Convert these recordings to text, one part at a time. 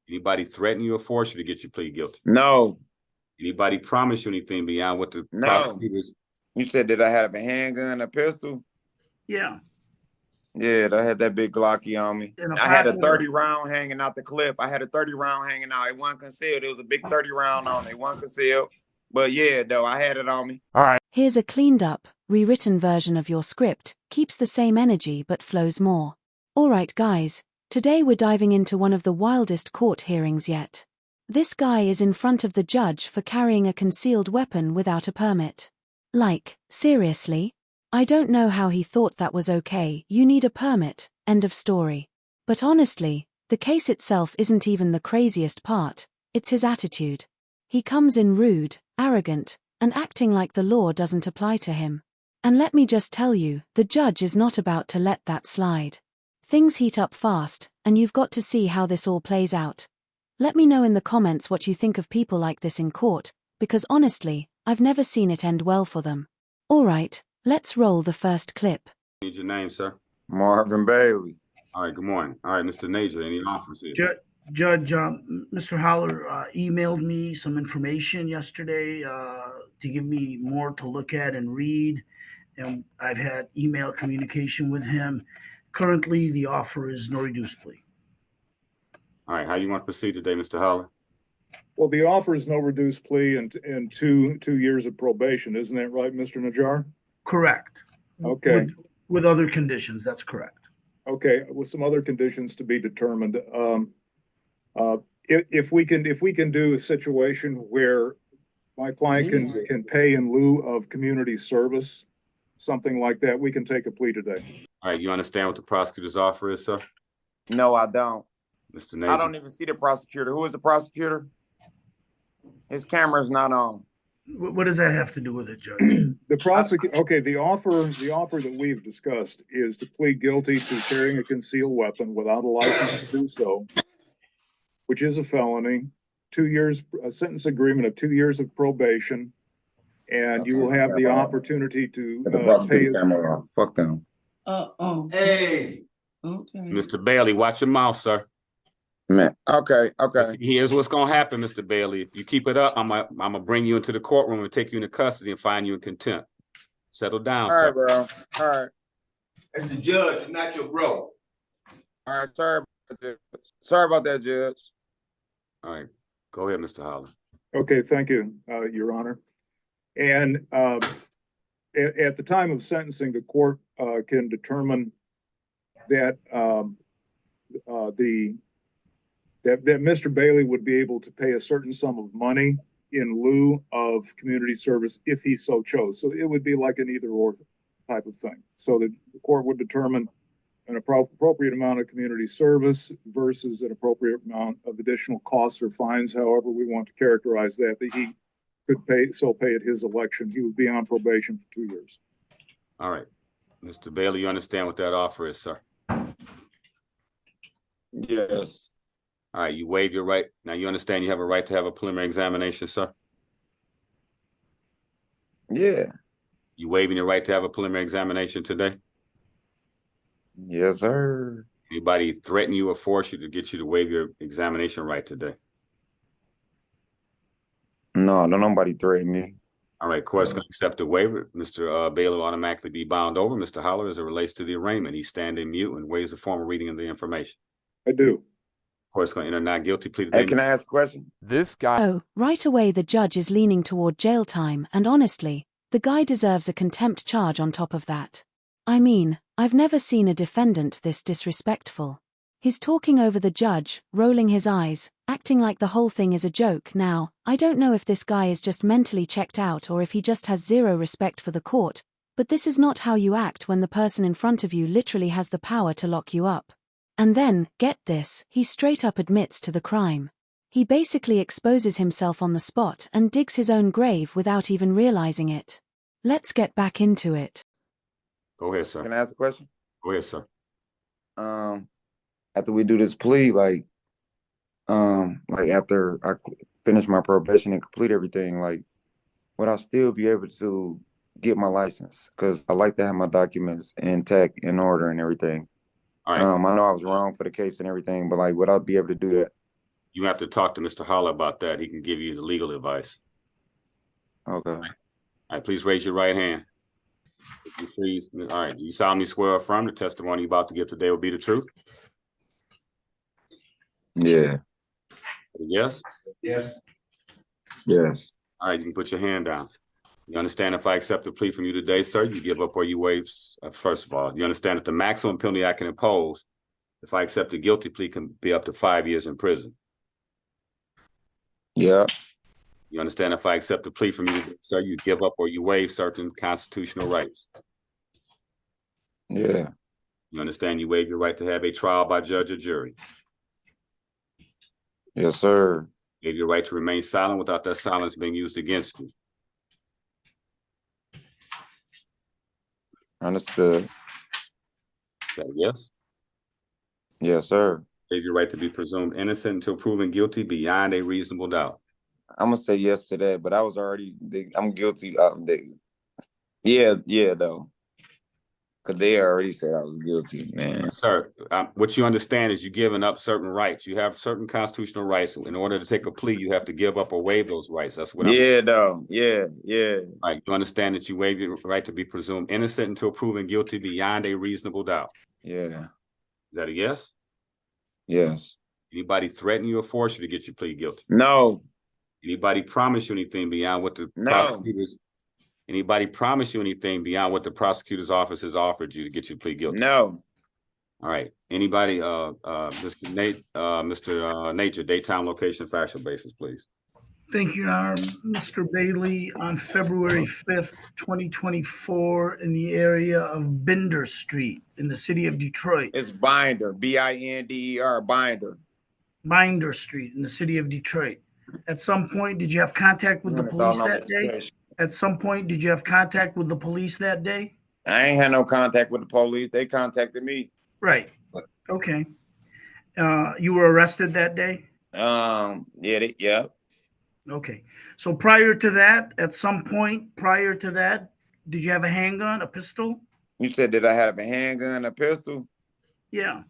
Anybody threaten you or force you to get you plead guilty? No. Anybody promise you anything beyond what the No. prosecutors? You said that I had a handgun, a pistol? Yeah. Yeah, I had that big Glocky on me. I had a 30 round hanging out the clip. I had a 30 round hanging out. It wasn't concealed. It was a big 30 round on it. It wasn't concealed. But yeah, though, I had it on me. All right. Here's a cleaned up, rewritten version of your script, keeps the same energy but flows more. Alright guys, today we're diving into one of the wildest court hearings yet. This guy is in front of the judge for carrying a concealed weapon without a permit. Like, seriously? I don't know how he thought that was okay. You need a permit, end of story. But honestly, the case itself isn't even the craziest part, it's his attitude. He comes in rude, arrogant, and acting like the law doesn't apply to him. And let me just tell you, the judge is not about to let that slide. Things heat up fast, and you've got to see how this all plays out. Let me know in the comments what you think of people like this in court, because honestly, I've never seen it end well for them. Alright, let's roll the first clip. Need your name, sir? Marvin Bailey. All right, good morning. All right, Mr. Najer, any offers here? Judge, Mr. Holler emailed me some information yesterday to give me more to look at and read, and I've had email communication with him. Currently, the offer is no reduced plea. All right, how you want to proceed today, Mr. Holler? Well, the offer is no reduced plea and two years of probation. Isn't that right, Mr. Najjar? Correct. Okay. With other conditions, that's correct. Okay, with some other conditions to be determined. If we can do a situation where my client can pay in lieu of community service, something like that, we can take a plea today. All right, you understand what the prosecutor's offer is, sir? No, I don't. Mr. Najer? I don't even see the prosecutor. Who is the prosecutor? His camera's not on. What does that have to do with it, Judge? The prosecutor. Okay, the offer that we've discussed is to plead guilty to carrying a concealed weapon without a license to do so, which is a felony. 2 years, a sentence agreement of 2 years of probation, and you will have the opportunity to pay. Fuck them. Hey. Okay. Mr. Bailey, watch your mouth, sir. Man, okay. Here's what's gonna happen, Mr. Bailey. If you keep it up, I'm gonna bring you into the courtroom and take you into custody and find you in contempt. Settle down, All sir. right, bro. All right. That's the judge, not your bro. All right, sorry about that, Judge. All right, go ahead, Mr. Holler. Okay, thank you, Your Honor. And at the time of sentencing, the court can determine that that Mr. Bailey would be able to pay a certain sum of money in lieu of community service if he so chose. So it would be like an either or type of thing. So the court would determine an appropriate amount of community service versus an appropriate amount of additional costs or fines, however we want to characterize that he could pay at his election. He would be on probation for 2 years. All right. Mr. Bailey, you understand what that offer is, sir? Yes. All right, you waive your right. Now you understand you have a right to have a preliminary examination, sir? Yeah. You waiving your right to have a preliminary examination today? Yes, sir. Anybody threaten you or force you to get you to waive your examination right today? No, nobody threaten me. All right, court's going to accept the waiver. Mr. Bailey will automatically be bound over. Mr. Holler, as it relates to the arraignment, he's standing mute and waives a formal reading of the information. I do. Court's going to enter not guilty plea today. Hey, can I ask a question? This guy. Oh, right away the judge is leaning toward jail time, and honestly, the guy deserves a contempt charge on top of that. I mean, I've never seen a defendant this disrespectful. He's talking over the judge, rolling his eyes, acting like the whole thing is a joke. Now, I don't know if this guy is just mentally checked out or if he just has zero respect for the court, but this is not how you act when the person in front of you literally has the power to lock you up. And then, get this, he straight up admits to the crime. He basically exposes himself on the spot and digs his own grave without even realizing it. Let's get back into it. Go ahead, sir. Can I ask a question? Go ahead, sir. After we do this plea, like after I finish my probation and complete everything, like, would I still be able to get my license? Because I like to have my documents intact, in order and everything. All right. I know I was wrong for the case and everything, but like, would I be able to do that? You have to talk to Mr. Holler about that. He can give you the legal advice. Okay. All right, please raise your right hand. If you freeze, all right, do you solemnly swear or affirm the testimony you're about to give today will be the truth? Yeah. Yes? Yes. Yes. All right, you can put your hand down. You understand if I accept the plea from you today, sir, you give up or you waive, first of all, you understand that the maximum penalty I can impose if I accept a guilty plea can be up to 5 years in prison. Yeah. You understand if I accept the plea from you, sir, you give up or you waive certain constitutional rights. Yeah. You understand you waive your right to have a trial by judge or jury. Yes, sir. You waive your right to remain silent without that silence being used against you. Understood. Is that yes? Yes, sir. You waive your right to be presumed innocent until proven guilty beyond a reasonable doubt. I'm gonna say yes to that, but I was already. I'm guilty. Yeah, though, because they already said I was guilty, man. Sir, what you understand is you're giving up certain rights. You have certain constitutional rights. In order to take a plea, you have to give up or waive those rights. That's what Yeah, though. Yeah. All right, you understand that you waive your right to be presumed innocent until proven guilty beyond a reasonable doubt. Yeah. Is that a yes? Yes. Anybody threaten you or force you to get your plea guilty? No. Anybody promise you anything beyond what the No. prosecutors? Anybody promise you anything beyond what the prosecutor's office has offered you to get your plea guilty? No. All right. Anybody, Mr. Nate, Mr. Nature, daytime, location, factual basis, please. Thank you, Your Honor. Mr. Bailey, on February 5th, 2024, in the area of Binder Street in the city of Detroit. It's Binder, Binder, Binder. Binder Street in the city of Detroit. At some point, did you have contact with the police that day? At some point, did you have contact with the police that day? I ain't had no contact with the police. They contacted me. Right. Okay. You were arrested that day? Yeah. Okay. So prior to that, at some point prior to that, did you have a handgun, a pistol? You said, did I have a handgun, a pistol? Yeah.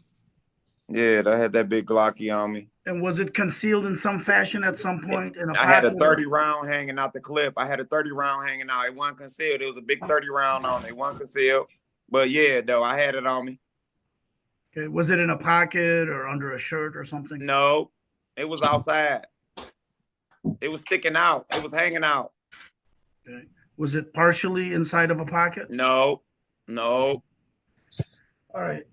Yeah, I had that big Glocky on me. And was it concealed in some fashion at some point? I had a 30 round hanging out the clip. I had a 30 round hanging out. It wasn't concealed. It was a big 30 round on it. It wasn't concealed. But yeah, though, I had it on me. Okay. Was it in a pocket or under a shirt or something? No, it was outside. It was sticking out. It was hanging out. Okay. Was it partially inside of a pocket? No. All right.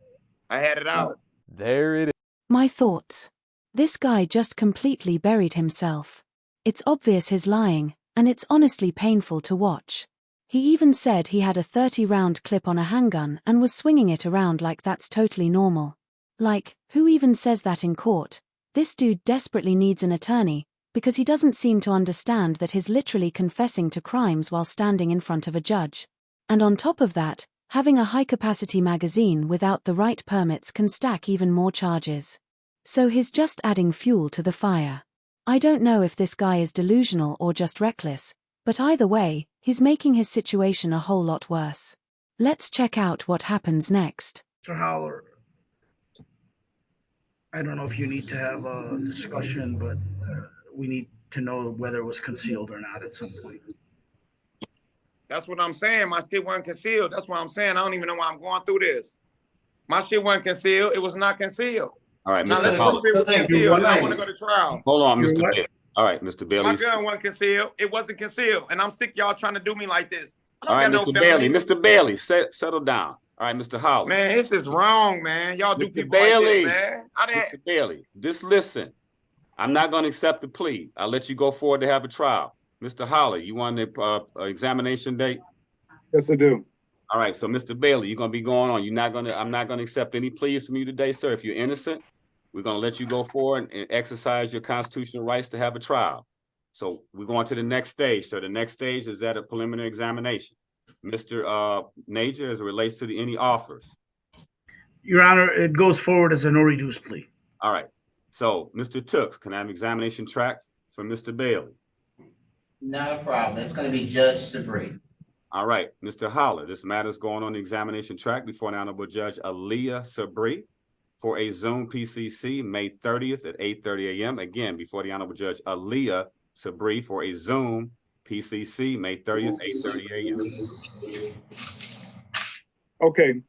I had it out. There it is. My thoughts. This guy just completely buried himself. It's obvious he's lying, and it's honestly painful to watch. He even said he had a 30-round clip on a handgun and was swinging it around like that's totally normal. Like, who even says that in court? This dude desperately needs an attorney, because he doesn't seem to understand that he's literally confessing to crimes while standing in front of a judge. And on top of that, having a high-capacity magazine without the right permits can stack even more charges. So he's just adding fuel to the fire. I don't know if this guy is delusional or just reckless, but either way, he's making his situation a whole lot worse. Let's check out what happens next. Mr. Howler, I don't know if you need to have a discussion, but we need to know whether it was concealed or not at some point. That's what I'm saying. My shit wasn't concealed. That's what I'm saying. I don't even know why I'm going through this. My shit wasn't concealed. It was not concealed. All right, Now, Mr. let's Holler. look if it was concealed, and I want to go to trial. Hold on, You're Mr. what? Bailey. All right, Mr. Bailey. My gun wasn't concealed. It wasn't concealed. And I'm sick y'all trying to do me like this. I All don't right, got no Mr. Bailey. felonies. Mr. Bailey, settle down. All right, Mr. Holler. Man, this is wrong, man. Y'all do Mr. people Bailey. like this, man. Mr. Bailey, just listen. I'm not going to accept the plea. I'll let you go forward to have a trial. Mr. Holler, you want an examination date? Yes, I do. All right, so Mr. Bailey, you're going to be going on. I'm not going to accept any pleas from you today, sir. If you're innocent, we're going to let you go forward and exercise your constitutional rights to have a trial. So we're going to the next stage. So the next stage is at a preliminary examination. Mr. Nature, as it relates to any offers. Your Honor, it goes forward as a no reduce plea. All right. So, Mr. Tooks, can I have examination track for Mr. Bailey? Not a problem. It's going to be Judge Sabri. All right. Mr. Holler, this matter is going on the examination track before an Honorable Judge Aaliyah Sabri. for a Zoom PCC May 30th at 8:30 a.m. Again, before the Honorable Judge Aaliyah Sabri for a Zoom PCC May 30th, 8:30 a.m. Okay.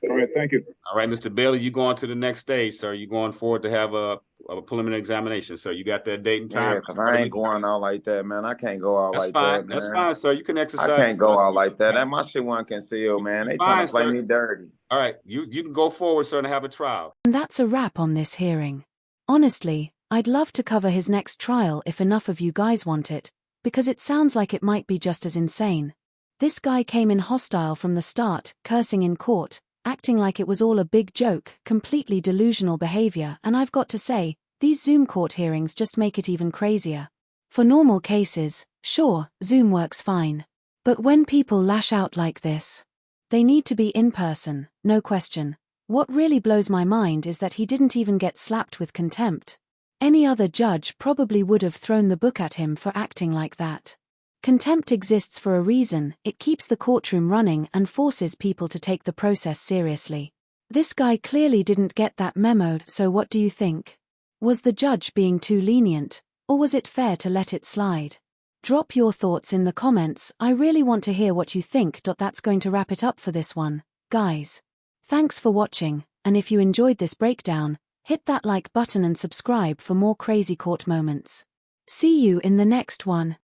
All right, thank you. All right, Mr. Bailey, you going to the next stage, sir. You going forward to have a preliminary examination, sir. You got that date and time? Yeah, because I ain't going out like that, man. I can't go out like that, man. That's fine, sir. You can exercise. I can't go out like that. That my shit wasn't concealed, man. They trying to play me dirty. All right, you can go forward, sir, and have a trial. And that's a wrap on this hearing. Honestly, I'd love to cover his next trial if enough of you guys want it, because it sounds like it might be just as insane. This guy came in hostile from the start, cursing in court, acting like it was all a big joke, completely delusional behavior, and I've got to say, these Zoom court hearings just make it even crazier. For normal cases, sure, Zoom works fine. But when people lash out like this, they need to be in person, no question. What really blows my mind is that he didn't even get slapped with contempt. Any other judge probably would have thrown the book at him for acting like that. Contempt exists for a reason. It keeps the courtroom running and forces people to take the process seriously. This guy clearly didn't get that memo, so what do you think? Was the judge being too lenient, or was it fair to let it slide? Drop your thoughts in the comments. I really want to hear what you think. That's going to wrap it up for this one, guys. Thanks for watching, and if you enjoyed this breakdown, hit that like button and subscribe for more crazy court moments. See you in the next one.